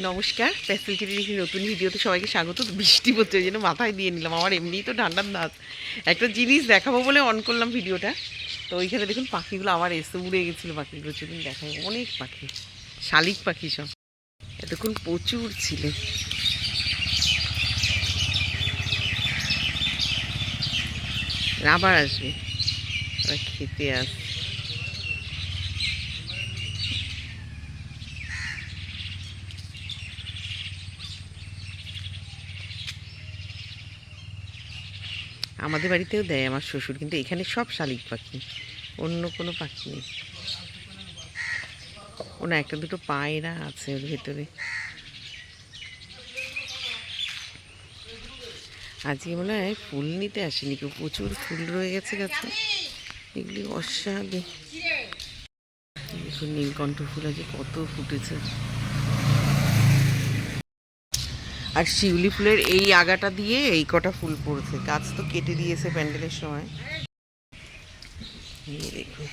নমস্কার, প্যাসেল চিঠির একটি নতুন ভিডিওতে সবাইকে স্বাগত। বৃষ্টি পড়ছে ওই জন্য মাথায় দিয়ে নিলাম, আমার এমনিই তো ঠান্ডার নাচ। একটা জিনিস দেখাবো বলে অন করলাম ভিডিওটা, তো ওইখানে দেখুন পাখিগুলো আবার এসে উড়ে গেছিলো। পাখিগুলো চলুন দেখাই, অনেক পাখি, শালিক পাখি সব, এতক্ষণ প্রচুর ছিল। আবার আসবে, ওরা খেতে আসবে। আমাদের বাড়িতেও দেয় আমার শ্বশুর, কিন্তু এখানে সব শালিক পাখি, অন্য কোনো পাখি নেই। ওনা একটা দুটো পায়রা আছে ওর ভেতরে। আজকে মনে হয় ফুল নিতে আসেনি কেউ, প্রচুর ফুল রয়ে গেছে গাছে, এগুলি অস্বাভাবিক। দেখুন নীলকণ্ঠ ফুল আজকে কত ফুটেছে। আর শিউলি ফুলের এই আগাটা দিয়ে এই কটা ফুল পড়েছে, গাছ তো কেটে দিয়েছে প্যান্ডেলের সময়। দেখুন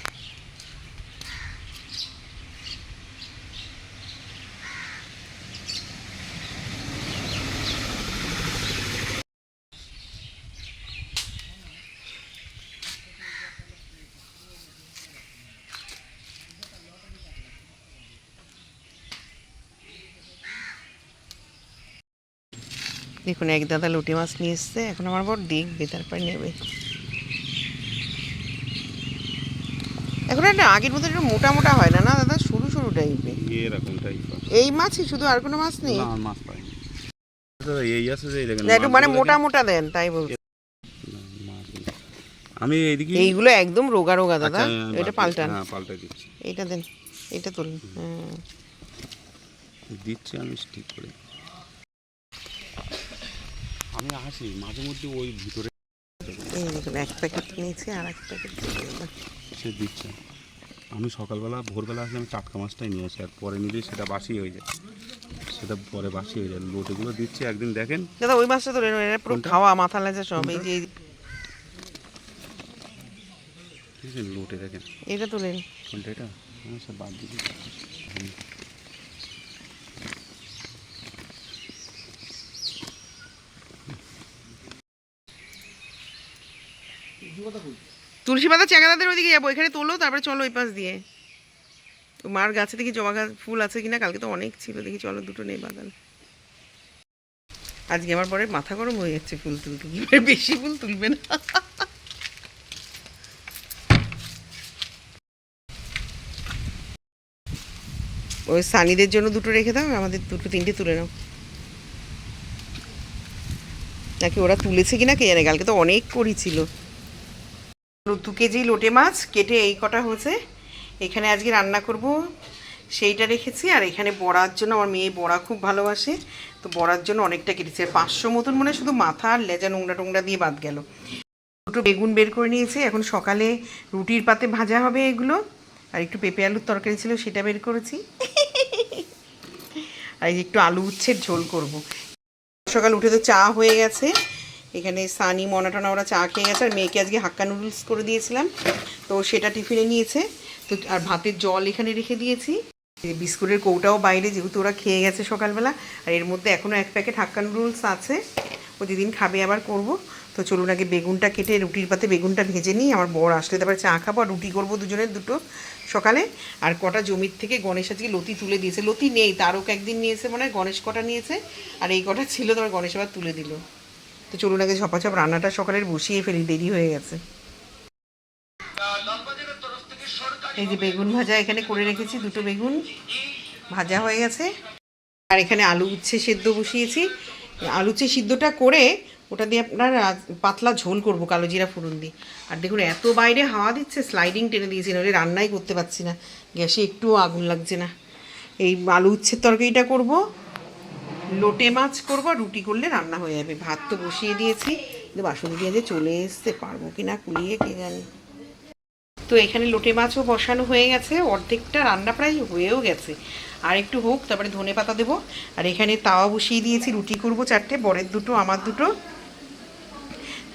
দেখুন এক দাদা লোটে মাছ নিয়ে এসছে, এখন আমার বর দেখবে তারপর নেবে। এখন একটা আগের মতো একটু মোটা মোটা হয় না, না দাদা, সরু সরু টাইপের এরকম টাইপ। এই মাছই শুধু, আর কোনো মাছ নেই? না মাছ পাইনি এই আছে যে দেখেন, একটু মানে মোটা মোটা দেন তাই বলছি। আমি এইদিকে এইগুলো একদম রোগা রোগা দাদা। এটা পাল্টান, হ্যাঁ পাল্টে দিচ্ছি। এইটা দেন, এটা তুলুন। হ্যাঁ দিচ্ছি আমি ঠিক করে। আমি আসি মাঝে মধ্যে ওই ভিতরে। এই দেখুন এক প্যাকেট নিয়েছি আর এক প্যাকেট সে দিচ্ছে। আমি সকালবেলা ভোরবেলা আসলে আমি টাটকা মাছটাই নিয়ে আসি, আর পরে নিলে সেটা বাসি হয়ে যায়, সেটা পরে বাসি হয়ে যায়। লোটেগুলো দিচ্ছি, একদিন দেখেন দাদা ওই মাছটা তোলেন, এটা পুরো খাওয়া মাথা লেজা সব। এই যে ঠিক আছে, লোটে দেখেন এটা তোলেন। কোনটা? এটা সব বাদ দিচ্ছি। তুলসী পাতা চ্যাংড়াদের ওইদিকে যাবো, এখানে তোলো তারপরে চলো ওই পাশ দিয়ে। মার গাছে দেখি জবা গাছ ফুল আছে কিনা, কালকে তো অনেক ছিল, দেখি চলো দুটো নেই বাগান। আজকে আমার পরে মাথা গরম হয়ে যাচ্ছে ফুল তুলতে, বেশি ফুল তুলবে না। ওই সানিদের জন্য দুটো রেখে দাও, আমাদের দুটো তিনটে তুলে নাও। নাকি ওরা তুলেছে কিনা কে জানে, কালকে তো অনেক করি ছিল। 2 কেজি লোটে মাছ কেটে এই কটা হয়েছে, এখানে আজকে রান্না করব সেইটা রেখেছি। আর এখানে বড়ার জন্য, আমার মেয়ে বড়া খুব ভালোবাসে, তো বড়ার জন্য অনেকটা কেটেছে, 500 মতন, মানে শুধু মাথা আর লেজা নোংরা টোংরা দিয়ে বাদ গেল। দুটো বেগুন বের করে নিয়েছি, এখন সকালে রুটির পাতে ভাজা হবে এগুলো। আর একটু পেঁপে আলুর তরকারি ছিল, সেটা বের করেছি। আর এই যে একটু আলু উচ্ছের ঝোল করব। সকাল উঠে তো চা হয়ে গেছে, এখানে সানি মনাটনা ওরা চা খেয়ে গেছে। আর মেয়েকে আজকে হাক্কা নুডলস করে দিয়েছিলাম, তো সেটা টিফিনে নিয়েছে। তো আর ভাতের জল এখানে রেখে দিয়েছি, বিস্কুটের কৌটাও বাইরে, যেহেতু ওরা খেয়ে গেছে সকালবেলা। আর এর মধ্যে এখনও 1 প্যাকেট হাক্কা নুডলস আছে, ও যেদিন খাবে আবার করব। তো চলুন আগে বেগুনটা কেটে রুটির পাতে বেগুনটা ভেজে নিই, আমার বর আসলে তারপরে চা খাবো। আর রুটি করবো দুজনের দুটো সকালে। আর কটা জমির থেকে গণেশ আজকে লতি তুলে দিয়েছে, লতি নেই তারও একদিন নিয়েছে মনে হয়, গণেশ কটা নিয়েছে, আর এই কটা ছিল, তোমার গণেশ আবার তুলে দিল। তো চলুন আগে ঝপাঝপ রান্নাটা সকালের বসিয়ে ফেলি, দেরি হয়ে গেছে। এই যে বেগুন ভাজা এখানে করে রেখেছি, দুটো বেগুন ভাজা হয়ে গেছে। আর এখানে আলু উচ্ছে সেদ্ধ বসিয়েছি, আলু উচ্ছে সিদ্ধটা করে ওটা দিয়ে আপনার পাতলা ঝোল করব কালো জিরা ফোড়ন দিয়ে। আর দেখুন এত বাইরে হাওয়া দিচ্ছে, স্লাইডিং টেনে দিয়েছি, নাহলে রান্নাই করতে পারছি না, গ্যাসে একটুও আগুন লাগছে না। এই আলু উচ্ছের তরকারিটা করব, লোটে মাছ করবো, রুটি করলে রান্না হয়ে যাবে। ভাত তো বসিয়ে দিয়েছি, কিন্তু বাসন দিয়ে যে চলে এসতে পারবো কি না কুলিয়ে কে জানি। তো এখানে লোটে মাছও বসানো হয়ে গেছে, অর্ধেকটা রান্না প্রায় হয়েও গেছে, আর একটু হোক, তারপরে ধনে পাতা দেবো। আর এখানে তাওয়া বসিয়ে দিয়েছি, রুটি করব 4টে, বরের দুটো আমার দুটো।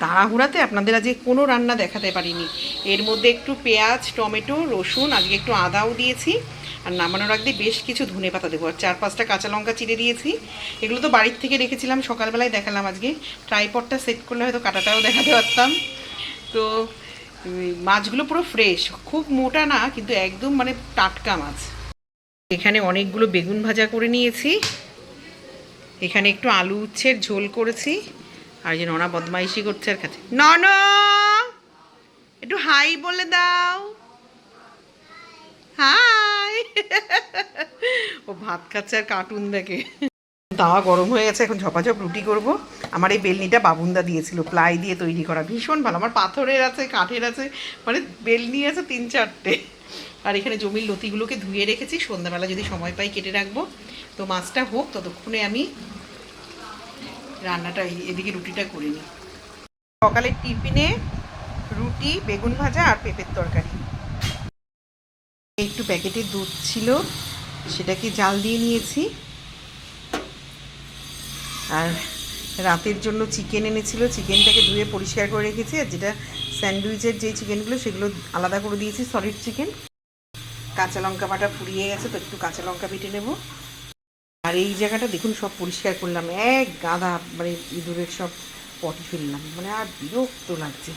তাড়াহুড়াতে আপনাদের আজকে কোনো রান্না দেখাতে পারিনি। এর মধ্যে একটু পেঁয়াজ টমেটো রসুন, আজকে একটু আদাও দিয়েছি। আর নামানোর আগে বেশ কিছু ধনেপাতা দেবো, আর 4-5টা কাঁচা লঙ্কা চিড়ে দিয়েছি। এগুলো তো বাড়ির থেকে রেখেছিলাম, সকালবেলায় দেখালাম। আজকে ট্রাইপডটা সেট করলে হয়তো কাঁটাটাও দেখাতে পারতাম। তো মাছগুলো পুরো ফ্রেশ, খুব মোটা না, কিন্তু একদম মানে টাটকা মাছ। এখানে অনেকগুলো বেগুন ভাজা করে নিয়েছি, এখানে একটু আলু উচ্ছের ঝোল করেছি। আর যে ননা বদমাইশি করছে আর কাছে, নন একটু হাই বলে দাও, হাই। ও ভাত খাচ্ছে আর কার্টুন দেখে। তাওয়া গরম হয়ে গেছে, এখন ঝপাঝপ রুটি করব। আমার এই বেলনিটা বাবুন্দা দিয়েছিল, প্লাই দিয়ে তৈরি করা, ভীষণ ভালো। আমার পাথরের আছে, কাঠের আছে, মানে বেলনি আছে 3-4টে। আর এখানে জমির লতিগুলোকে ধুয়ে রেখেছি, সন্ধ্যাবেলা যদি সময় পাই কেটে রাখবো। তো মাছটা হোক, ততক্ষণে আমি রান্নাটা এদিকে রুটিটা করে নিই। সকালের টিফিনে রুটি, বেগুন ভাজা আর পেঁপের তরকারি। একটু প্যাকেটের দুধ ছিল, সেটাকে জাল দিয়ে নিয়েছি। আর রাতের জন্য চিকেন এনেছিল, চিকেনটাকে ধুয়ে পরিষ্কার করে রেখেছি। আর যেটা স্যান্ডউইচের যে চিকেনগুলো, সেগুলো আলাদা করে দিয়েছি, সলিড চিকেন। কাঁচা লঙ্কা বাটা ফুরিয়ে গেছে, তো একটু কাঁচা লঙ্কা বেটে নেব। আর এই জায়গাটা দেখুন সব পরিষ্কার করলাম, এক গাদা মানে ইঁদুরের সব পটি ফেললাম, মানে আর বিরক্ত লাগছে।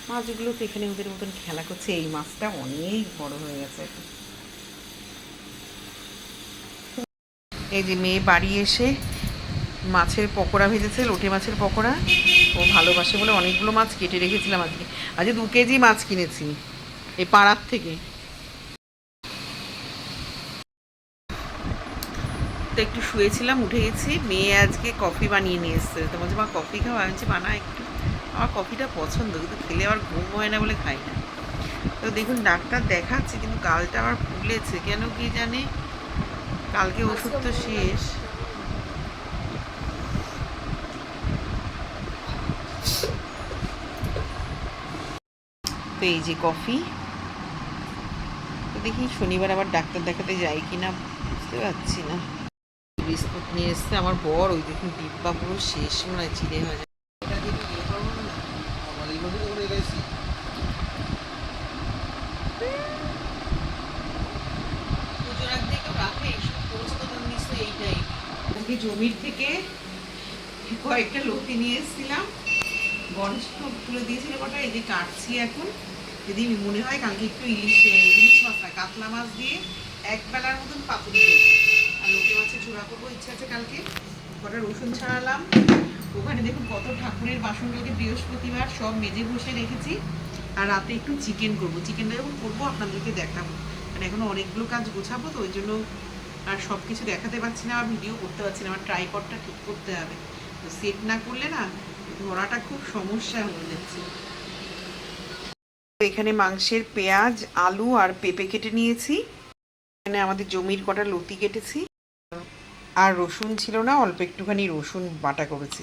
মাছগুলো তো এখানে ওদের মতন খেলা করছে। এই মাছটা অনেক বড় হয়ে গেছে এখন। এই যে মেয়ে বাড়ি এসে মাছের পকোড়া ভেজেছে, লোটে মাছের পকোড়া। ও ভালোবাসে বলে অনেকগুলো মাছ কেটে রেখেছিলাম আজকে। আজকে 2 কেজি মাছ কিনেছি এই পাড়ার থেকে। তো একটু শুয়েছিলাম, উঠে গেছি। মেয়ে আজকে কফি বানিয়ে নিয়ে এসছে, তো বলছে মা কফি খাও। আমি বলছি বানা একটু, আমার কফিটা পছন্দ, কিন্তু খেলে আবার ঘুম হয় না বলে খাই না। তো দেখুন ডাক্তার দেখাচ্ছে, কিন্তু গালটা আবার ফুলেছে কেন কি জানে। কালকে ওষুধ তো শেষ। তো এই যে কফি। তো দেখি শনিবার আবার ডাক্তার দেখাতে যাই কিনা, বুঝতে পারছি না। বিস্কুট নিয়ে এসছে আমার বর, ওই দেখুন ডিব্বা পুরো শেষ, মনে হয় চিড়ে হয়ে যায়। জমির থেকে কয়েকটা লতি নিয়ে এসেছিলাম, গণেশ তুলে দিয়েছিল কটা, এই যে কাটছি এখন। যদি মনে হয় কালকে একটু ইলিশ মাছ না, কাতলা মাছ দিয়ে একবেলার মতন পাতুরি করবো। আর লোটে মাছের ঝোড়া করবো, ইচ্ছা আছে কালকে। কটা রসুন ছাড়ালাম। ওখানে দেখুন কত ঠাকুরের বাসন, কালকে বৃহস্পতিবার, সব মেজে বসে রেখেছি। আর রাতে একটু চিকেন করবো। চিকেনটা যখন করবো আপনাদেরকে দেখাবো, মানে এখনো অনেকগুলো কাজ গোছাবো, তো ওই জন্য আর সব কিছু দেখাতে পারছি না, আর ভিডিও করতে পারছি না। আমার ট্রাইপডটা ঠিক করতে হবে, তো সেট না করলে না ধরাটা খুব সমস্যা হয়ে যাচ্ছে। এখানে মাংসের পেঁয়াজ, আলু আর পেঁপে কেটে নিয়েছি। এখানে আমাদের জমির কটা লতি কেটেছি। আর রসুন ছিল না, অল্প একটুখানি রসুন বাটা করেছি।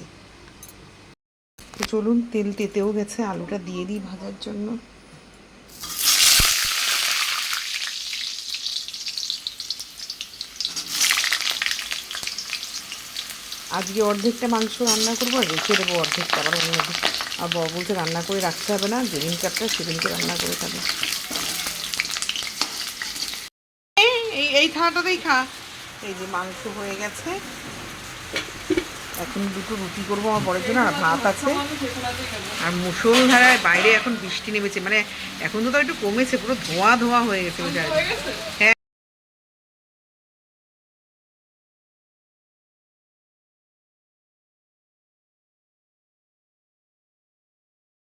তো চলুন, তেল তেতেও গেছে, আলুটা দিয়ে দিই ভাজার জন্য। আজকে অর্ধেকটা মাংস রান্না করবো, আর রেখে দেবো অর্ধেকটা আবার অন্য। আর বাবা বলতে রান্না করে রাখতে হবে না, যেদিন কাপটা সেদিনকে রান্না করে খাবে। এই থালাটাতেই খা। এই যে মাংস হয়ে গেছে, এখন দুটো রুটি করবো আমার বরের জন্য, আর ভাত আছে। আর মুষলধারায় বাইরে এখন বৃষ্টি নেমেছে, মানে এখন তো একটু কমেছে, পুরো ধোঁয়া ধোঁয়া হয়ে গেছে। হ্যাঁ।